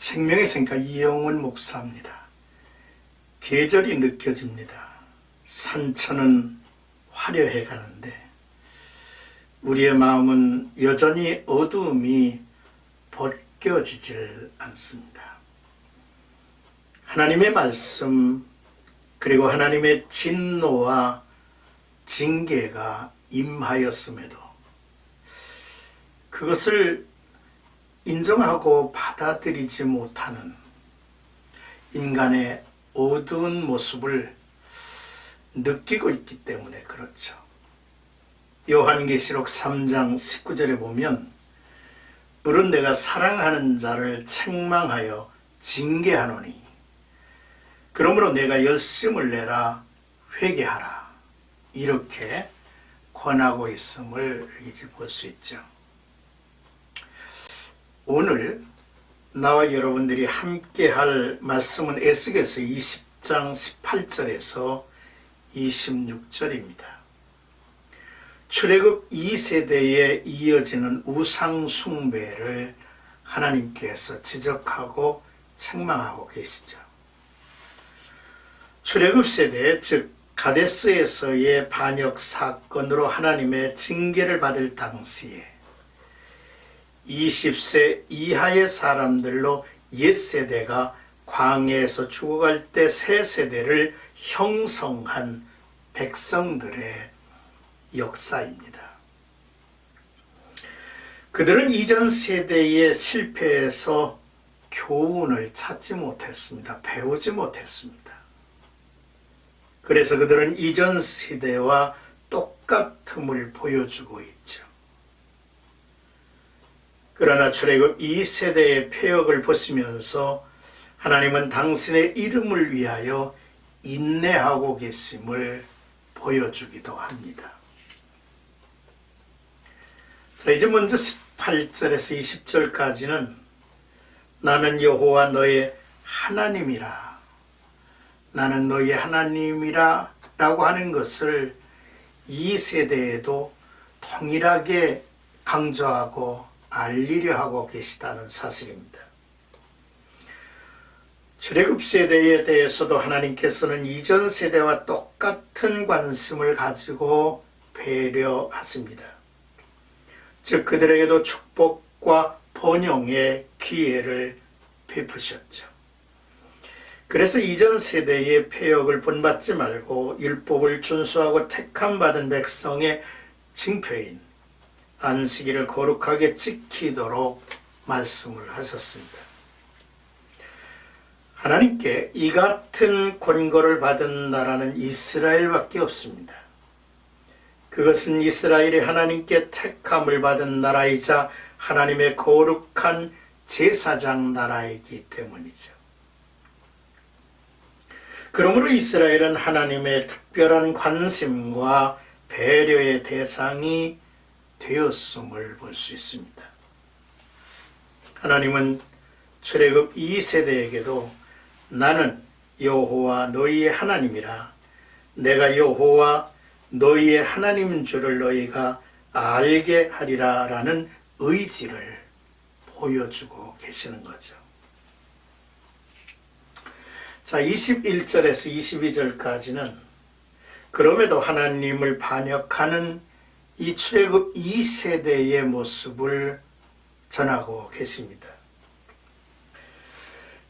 생명의 생각 이영훈 목사입니다. 계절이 느껴집니다. 산천은 화려해 가는데 우리의 마음은 여전히 어두움이 벗겨지질 않습니다. 하나님의 말씀 그리고 하나님의 진노와 징계가 임하였음에도 그것을 인정하고 받아들이지 못하는 인간의 어두운 모습을 느끼고 있기 때문에 그렇죠. 요한계시록 3장 19절에 보면 물은 내가 사랑하는 자를 책망하여 징계하노니 그러므로 내가 열심을 내라 회개하라 이렇게 권하고 있음을 이제 볼 수 있죠. 오늘 나와 여러분들이 함께 할 말씀은 에스겔서 20장 18절에서 26절입니다. 출애굽 2세대에 이어지는 우상 숭배를 하나님께서 지적하고 책망하고 계시죠. 출애굽 세대, 즉 가데스에서의 반역 사건으로 하나님의 징계를 받을 당시에 20세 이하의 사람들로 옛세대가 광야에서 죽어갈 때 새 세대를 형성한 백성들의 역사입니다. 그들은 이전 세대의 실패에서 교훈을 찾지 못했습니다. 배우지 못했습니다. 그래서 그들은 이전 세대와 똑같음을 보여주고 있죠. 그러나 출애굽 2세대의 폐역을 보시면서 하나님은 당신의 이름을 위하여 인내하고 계심을 보여주기도 합니다. 자, 이제 먼저 18절에서 20절까지는 나는 여호와 너의 하나님이라, 나는 너의 하나님이라 라고 하는 것을 2세대에도 동일하게 강조하고 알리려 하고 계시다는 사실입니다. 출애굽 세대에 대해서도 하나님께서는 이전 세대와 똑같은 관심을 가지고 배려하십니다. 즉 그들에게도 축복과 번영의 기회를 베푸셨죠. 그래서 이전 세대의 폐역을 본받지 말고 율법을 준수하고 택함받은 백성의 징표인 안식일을 거룩하게 지키도록 말씀을 하셨습니다. 하나님께 이 같은 권고를 받은 나라는 이스라엘밖에 없습니다. 그것은 이스라엘이 하나님께 택함을 받은 나라이자 하나님의 거룩한 제사장 나라이기 때문이죠. 그러므로 이스라엘은 하나님의 특별한 관심과 배려의 대상이 되었음을 볼 수 있습니다. 하나님은 출애굽 2세대에게도 나는 여호와 너희의 하나님이라, 내가 여호와 너희의 하나님인 줄을 너희가 알게 하리라 라는 의지를 보여주고 계시는 거죠. 자, 21절에서 22절까지는 그럼에도 하나님을 반역하는 이 출애굽 2세대의 모습을 전하고 계십니다.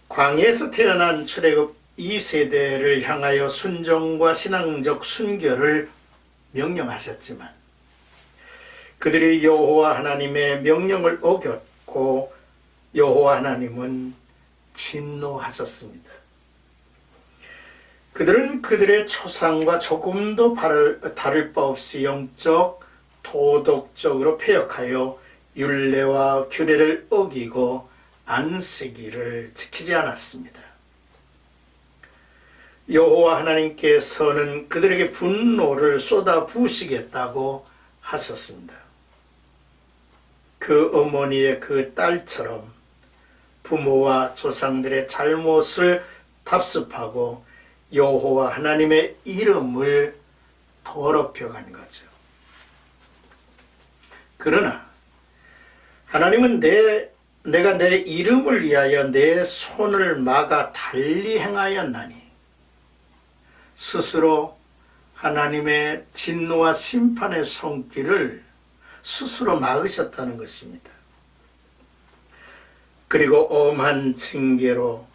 광야에서 태어난 출애굽 2세대를 향하여 순종과 신앙적 순결을 명령하셨지만 그들이 여호와 하나님의 명령을 어겼고 여호와 하나님은 진노하셨습니다. 그들은 그들의 초상과 조금도 다를 바 없이 영적, 도덕적으로 폐역하여 율례와 규례를 어기고 안식일을 지키지 않았습니다. 여호와 하나님께서는 그들에게 분노를 쏟아 부으시겠다고 하셨습니다. 그 어머니의 그 딸처럼 부모와 조상들의 잘못을 답습하고 여호와 하나님의 이름을 더럽혀간 거죠. 그러나 하나님은 내 내가 내 이름을 위하여 내 손을 막아 달리 행하였나니 스스로 하나님의 진노와 심판의 손길을 스스로 막으셨다는 것입니다. 그리고 엄한 징계로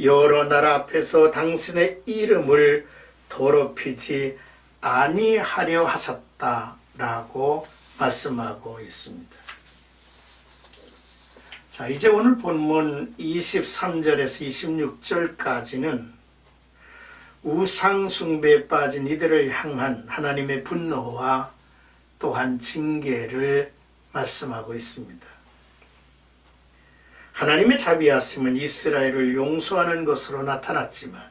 여러 나라 앞에서 당신의 이름을 더럽히지 아니하려 하셨다라고 말씀하고 있습니다. 자, 이제 오늘 본문 23절에서 26절까지는 우상 숭배에 빠진 이들을 향한 하나님의 분노와 또한 징계를 말씀하고 있습니다. 하나님의 자비하심은 이스라엘을 용서하는 것으로 나타났지만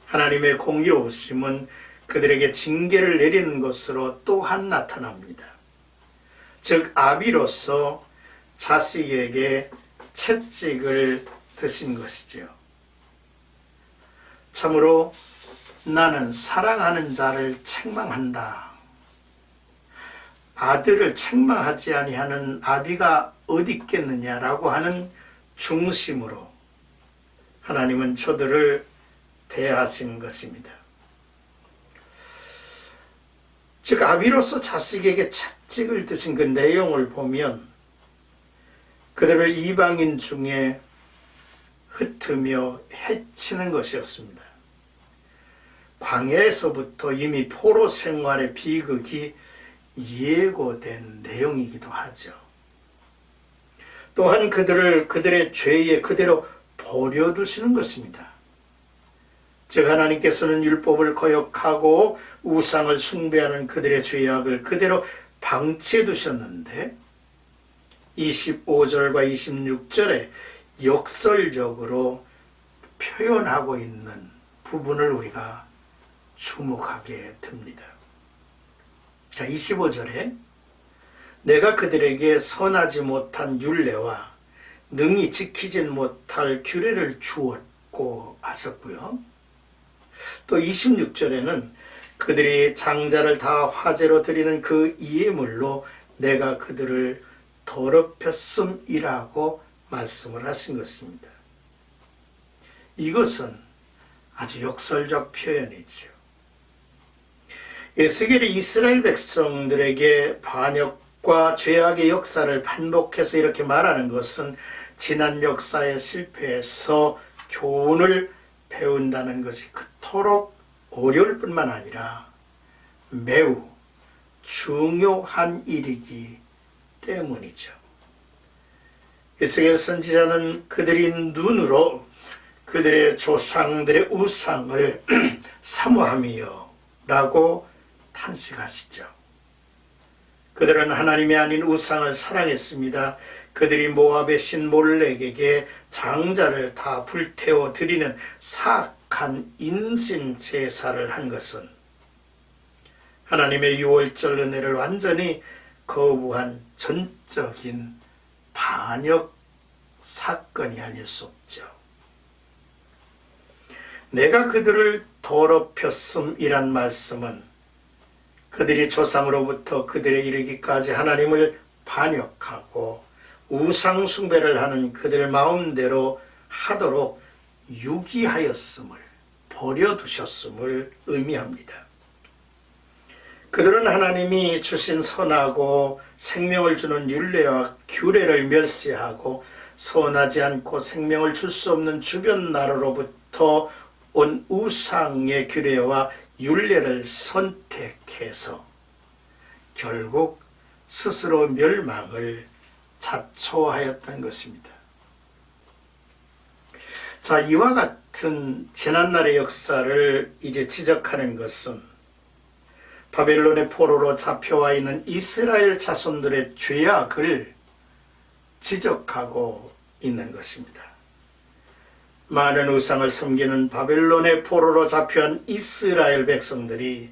하나님의 공의로우심은 그들에게 징계를 내리는 것으로 또한 나타납니다. 즉 아비로서 자식에게 채찍을 드신 것이지요. 참으로 나는 사랑하는 자를 책망한다. 아들을 책망하지 아니하는 아비가 어디 있겠느냐라고 하는 중심으로 하나님은 저들을 대하신 것입니다. 즉 아비로서 자식에게 채찍을 드신 그 내용을 보면 그들을 이방인 중에 흩으며 해치는 것이었습니다. 광야에서부터 이미 포로 생활의 비극이 예고된 내용이기도 하죠. 또한 그들의 죄에 그대로 버려두시는 것입니다. 즉 하나님께서는 율법을 거역하고 우상을 숭배하는 그들의 죄악을 그대로 방치해 두셨는데 25절과 26절에 역설적으로 표현하고 있는 부분을 우리가 주목하게 됩니다. 자, 25절에 내가 그들에게 선하지 못한 율례와 능히 지키지 못할 규례를 주었고 하셨고요. 또 26절에는 그들이 장자를 다 화제로 드리는 그 이해물로 내가 그들을 더럽혔음이라고 말씀을 하신 것입니다. 이것은 아주 역설적 표현이죠. 에스겔이 이스라엘 백성들에게 반역과 죄악의 역사를 반복해서 이렇게 말하는 것은 지난 역사의 실패에서 교훈을 배운다는 것이 그토록 어려울 뿐만 아니라 매우 중요한 일이기 때문이죠. 에스겔 선지자는 그들이 눈으로 그들의 조상들의 우상을 사모하며 라고 탄식하시죠. 그들은 하나님이 아닌 우상을 사랑했습니다. 그들이 모압의 신 몰렉에게 장자를 다 불태워 드리는 사악한 인신 제사를 한 것은 하나님의 유월절 은혜를 완전히 거부한 전적인 반역 사건이 아닐 수 없죠. 내가 그들을 더럽혔음이란 말씀은 그들이 조상으로부터 그들에 이르기까지 하나님을 반역하고 우상 숭배를 하는 그들 마음대로 하도록 유기하였음을, 버려두셨음을 의미합니다. 그들은 하나님이 주신 선하고 생명을 주는 율례와 규례를 멸시하고 선하지 않고 생명을 줄 수 없는 주변 나라로부터 온 우상의 규례와 율례를 선택해서 결국 스스로 멸망을 자초하였던 것입니다. 자, 이와 같은 지난날의 역사를 이제 지적하는 것은 바벨론의 포로로 잡혀와 있는 이스라엘 자손들의 죄악을 지적하고 있는 것입니다. 많은 우상을 섬기는 바벨론의 포로로 잡혀온 이스라엘 백성들이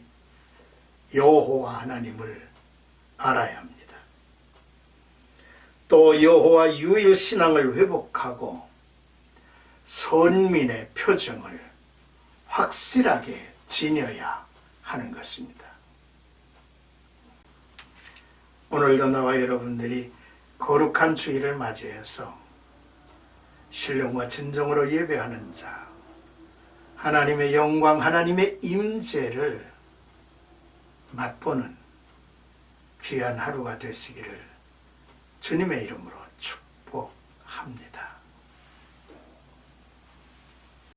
여호와 하나님을 알아야 합니다. 또 여호와 유일 신앙을 회복하고 선민의 표정을 확실하게 지녀야 하는 것입니다. 오늘도 나와 여러분들이 거룩한 주일을 맞이해서 신령과 진정으로 예배하는 자, 하나님의 영광, 하나님의 임재를 맛보는 귀한 하루가 되시기를 주님의 이름으로 축복합니다.